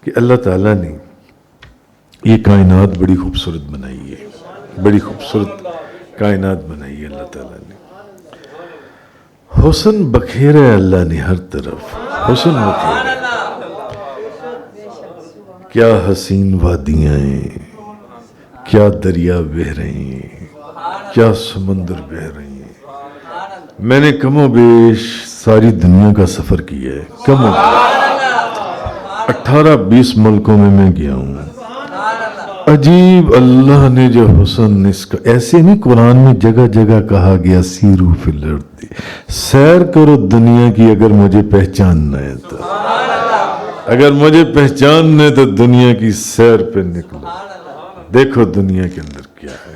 کہ اللہ تعالیٰ نے یہ کائنات بڑی خوبصورت بنائی ہے، بڑی خوبصورت کائنات بنائی ہے اللہ تعالیٰ نے. حسن بکھیرا ہے اللہ نے ہر طرف، حسن بکھیرا. کیا حسین وادیاں ہیں، کیا دریا بہہ رہے ہیں، کیا سمندر بہہ رہے ہیں. میں نے کم و بیش ساری دنیا کا سفر کیا ہے، کم و بیش 18-20 ملکوں میں گیا ہوں. عجیب اللہ نے جو حسن اس کا، ایسے نہیں قرآن میں جگہ جگہ کہا گیا سیرو فی الارض، سیر کرو دنیا کی اگر مجھے پہچاننا ہے تو، اگر مجھے پہچاننا ہے تو دنیا کی سیر پہ نکلو، دیکھو دنیا کے اندر کیا ہے.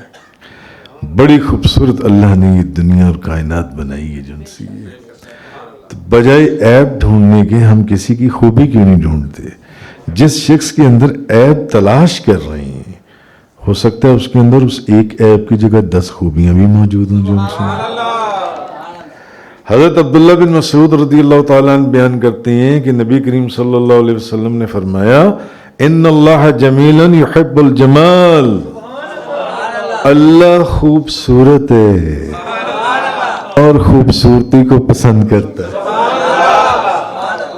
بڑی خوبصورت اللہ نے یہ دنیا اور کائنات بنائی ہے جن سی ہے. تو بجائے عیب ڈھونڈنے کے ہم کسی کی خوبی کیوں نہیں ڈھونڈتے؟ جس شخص کے اندر عیب تلاش کر رہے ہیں ہو سکتا ہے اس کے اندر اس ایک عیب کی جگہ 10 خوبیاں بھی موجود ہوں جو ان سے. حضرت عبداللہ بن مسعود رضی اللہ تعالیٰ عنہ بیان کرتے ہیں کہ نبی کریم صلی اللہ علیہ وسلم نے فرمایا ان اللہ جمیلا یحب الجمال، اللہ خوبصورت ہے اور خوبصورتی کو پسند کرتا ہے.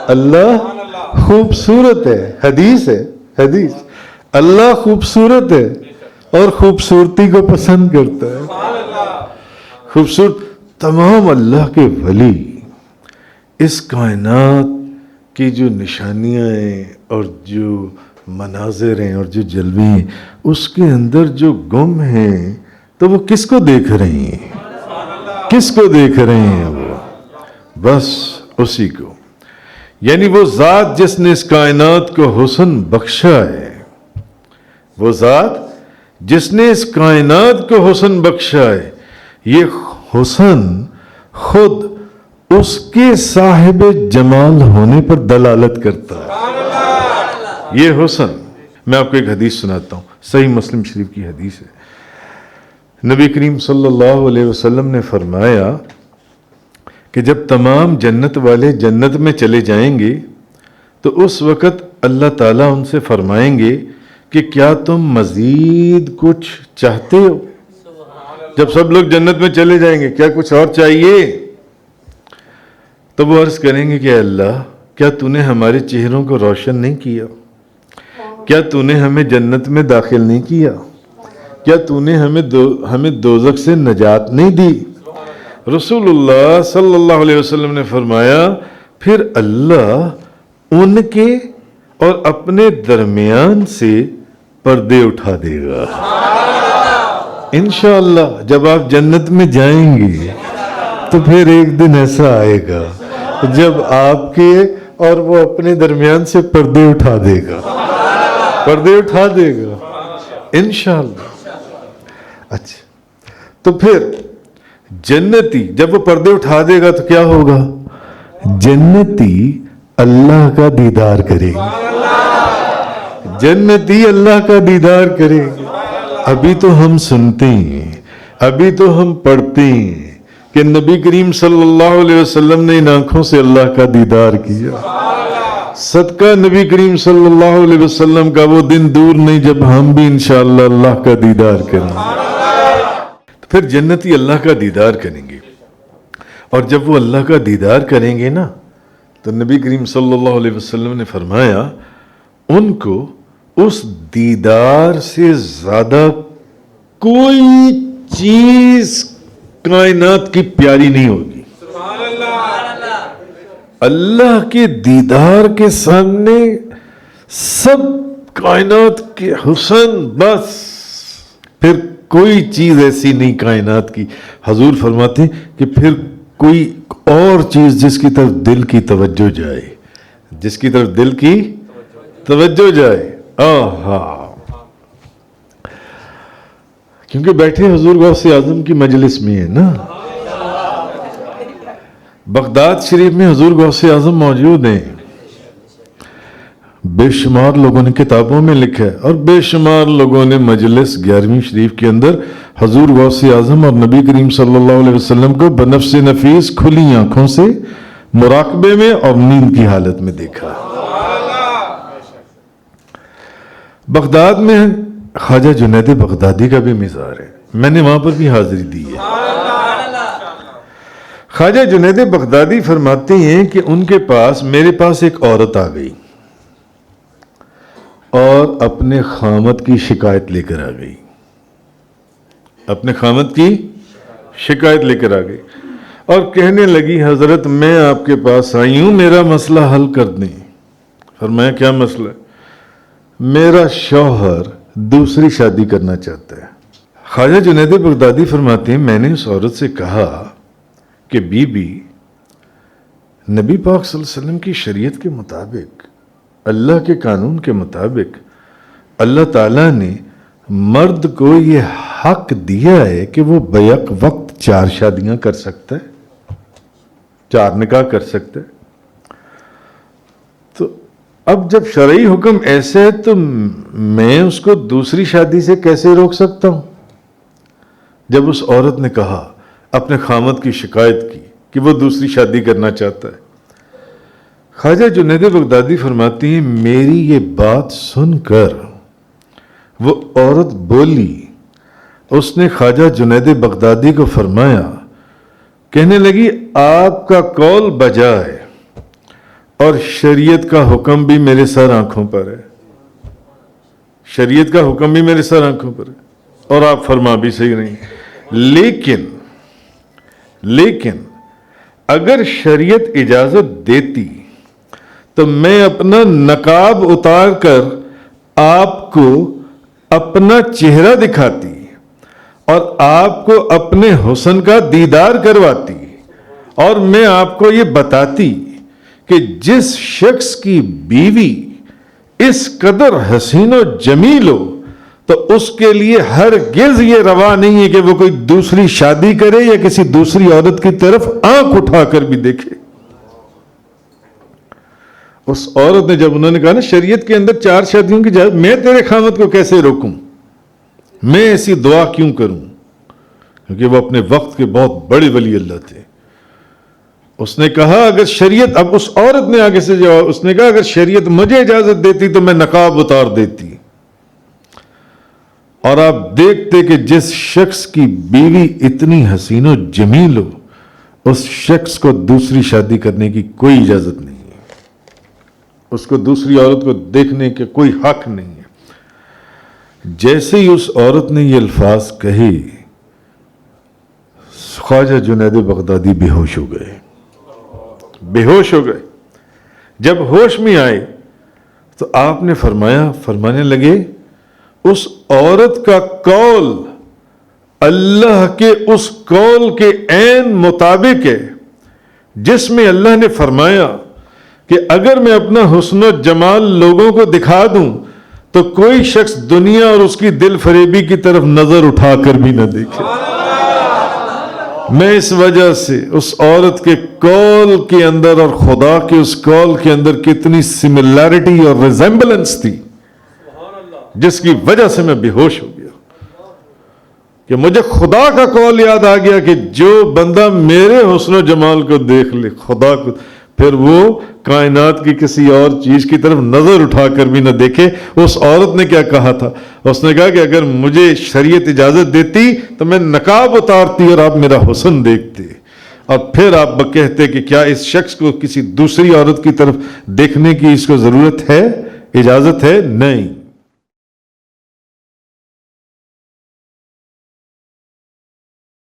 اللہ خوبصورت ہے، حدیث ہے، حدیث، اللہ خوبصورت ہے اور خوبصورتی کو پسند کرتا ہے. خوبصورت تمام اللہ کے ولی اس کائنات کی جو نشانیاں ہیں اور جو مناظر ہیں اور جو جلوے ہیں اس کے اندر جو گم ہیں تو وہ کس کو دیکھ رہے ہیں؟ کس کو دیکھ رہے ہیں؟ وہ بس اسی کو، یعنی وہ ذات جس نے اس کائنات کو حسن بخشا ہے، وہ ذات جس نے اس کائنات کو حسن بخشا ہے، یہ حسن خود اس کے صاحب جمال ہونے پر دلالت کرتا ہے. یہ حسن، میں آپ کو ایک حدیث سناتا ہوں، صحیح مسلم شریف کی حدیث ہے. نبی کریم صلی اللہ علیہ وسلم نے فرمایا کہ جب تمام جنت والے جنت میں چلے جائیں گے تو اس وقت اللہ تعالیٰ ان سے فرمائیں گے کہ کیا تم مزید کچھ چاہتے ہو؟ جب سب لوگ جنت میں چلے جائیں گے کیا کچھ اور چاہیے؟ تو وہ عرض کریں گے کہ اے اللہ کیا تو نے ہمارے چہروں کو روشن نہیں کیا؟ کیا تو نے ہمیں جنت میں داخل نہیں کیا؟ کیا تو نے ہمیں دوزخ سے نجات نہیں دی؟ رسول اللہ صلی اللہ علیہ وسلم نے فرمایا پھر اللہ ان کے اور اپنے درمیان سے پردے اٹھا دے گا. انشاءاللہ جب آپ جنت میں جائیں گے تو پھر ایک دن ایسا آئے گا جب آپ کے اور وہ اپنے درمیان سے پردے اٹھا دے گا، پردے اٹھا دے گا انشاءاللہ. اچھا تو پھر جنتی جب وہ پردے اٹھا دے گا تو کیا ہوگا؟ جنتی اللہ کا دیدار کرے گا، جنتی اللہ کا دیدار کرے گا. ابھی تو ہم سنتے ہیں، ابھی تو ہم پڑھتے ہیں کہ نبی کریم صلی اللہ علیہ وسلم نے ان آنکھوں سے اللہ کا دیدار کیا. صدقہ نبی کریم صلی اللہ علیہ وسلم کا وہ دن دور نہیں جب ہم بھی انشاءاللہ اللہ کا دیدار کریں گے. پھر جنتی اللہ کا دیدار کریں گے اور جب وہ اللہ کا دیدار کریں گے نا تو نبی کریم صلی اللہ علیہ وسلم نے فرمایا ان کو اس دیدار سے زیادہ کوئی چیز کائنات کی پیاری نہیں ہوگی. اللہ کے دیدار کے سامنے سب کائنات کے حسن، بس پھر کوئی چیز ایسی نہیں کائنات کی. حضور فرماتے ہیں کہ پھر کوئی اور چیز جس کی طرف دل کی توجہ جائے، جس کی طرف دل کی توجہ جائے. کیونکہ بیٹھے حضور غوث اعظم کی مجلس میں ہے نا، بغداد شریف میں حضور غوث اعظم موجود ہیں. بے شمار لوگوں نے کتابوں میں لکھا ہے اور بے شمار لوگوں نے مجلس 11ویں شریف کے اندر حضور غوث اعظم اور نبی کریم صلی اللہ علیہ وسلم کو بنفس نفیس کھلی آنکھوں سے مراقبے میں اور نیند کی حالت میں دیکھا. بغداد میں خواجہ جنید بغدادی کا بھی مزار ہے، میں نے وہاں پر بھی حاضری دی ہے۔ خواجہ جنید بغدادی فرماتے ہیں کہ ان کے پاس، میرے پاس ایک عورت آ گئی اور اپنے خامد کی شکایت لے کر آ گئی، اپنے خامد کی شکایت لے کر آ گئی اور کہنے لگی حضرت میں آپ کے پاس آئی ہوں، میرا مسئلہ حل کر دیں۔ فرمایا کیا مسئلہ ہے؟ میرا شوہر دوسری شادی کرنا چاہتا ہے۔ خواجہ جنید بغدادی فرماتے ہیں میں نے اس عورت سے کہا کہ بی بی، نبی پاک صلی اللہ علیہ وسلم کی شریعت کے مطابق، اللہ کے قانون کے مطابق اللہ تعالیٰ نے مرد کو یہ حق دیا ہے کہ وہ بیک وقت 4 شادیاں کر سکتا ہے، 4 نکاح کر سکتا ہے۔ تو اب جب شرعی حکم ایسے ہے تو میں اس کو دوسری شادی سے کیسے روک سکتا ہوں؟ جب اس عورت نے کہا، اپنے خامد کی شکایت کی کہ وہ دوسری شادی کرنا چاہتا ہے، خواجہ جنید بغدادی فرماتی ہیں میری یہ بات سن کر وہ عورت بولی، اس نے خواجہ جنید بغدادی کو فرمایا، کہنے لگی آپ کا قول بجا ہے اور شریعت کا حکم بھی میرے سر آنکھوں پر ہے، شریعت کا حکم بھی میرے سر آنکھوں پر ہے اور آپ فرما بھی صحیح نہیں، لیکن اگر شریعت اجازت دیتی تو میں اپنا نقاب اتار کر آپ کو اپنا چہرہ دکھاتی اور آپ کو اپنے حسن کا دیدار کرواتی اور میں آپ کو یہ بتاتی کہ جس شخص کی بیوی اس قدر حسین و جمیل ہو تو اس کے لیے ہرگز یہ روا نہیں ہے کہ وہ کوئی دوسری شادی کرے یا کسی دوسری عورت کی طرف آنکھ اٹھا کر بھی دیکھے۔ اس عورت نے جب انہوں نے کہا نا شریعت کے اندر 4 شادیوں کی اجازت، میں تیرے خامد کو کیسے روکوں، میں ایسی دعا کیوں کروں، کیونکہ وہ اپنے وقت کے بہت بڑے ولی اللہ تھے۔ اس نے کہا اگر شریعت، اب اس عورت نے آگے سے جواب، اس نے کہا اگر شریعت مجھے اجازت دیتی تو میں نقاب اتار دیتی، اور آپ دیکھتے کہ جس شخص کی بیوی اتنی حسین و جمیل ہو اس شخص کو دوسری شادی کرنے کی کوئی اجازت نہیں ہے، اس کو دوسری عورت کو دیکھنے کے کوئی حق نہیں ہے۔ جیسے ہی اس عورت نے یہ الفاظ کہے خواجہ جنید بغدادی بے ہوش ہو گئے، بے ہوش ہو گئے۔ جب ہوش میں آئے تو آپ نے فرمانے لگے اس عورت کا قول اللہ کے اس قول کے عین مطابق ہے جس میں اللہ نے فرمایا کہ اگر میں اپنا حسن و جمال لوگوں کو دکھا دوں تو کوئی شخص دنیا اور اس کی دل فریبی کی طرف نظر اٹھا کر بھی نہ دیکھے۔ میں اس وجہ سے اس عورت کے قول کے اندر اور خدا کے اس قول کے اندر کتنی سملیرٹی اور ریزمبلنس تھی جس کی وجہ سے میں بے ہوش ہو گیا کہ مجھے خدا کا قول یاد آ گیا کہ جو بندہ میرے حسن و جمال کو دیکھ لے خدا کو، پھر وہ کائنات کی کسی اور چیز کی طرف نظر اٹھا کر بھی نہ دیکھے۔ اس عورت نے کیا کہا تھا؟ اس نے کہا کہ اگر مجھے شریعت اجازت دیتی تو میں نقاب اتارتی اور آپ میرا حسن دیکھتے، اور پھر آپ کہتے کہ کیا اس شخص کو کسی دوسری عورت کی طرف دیکھنے کی اس کو ضرورت ہے، اجازت ہے؟ نہیں۔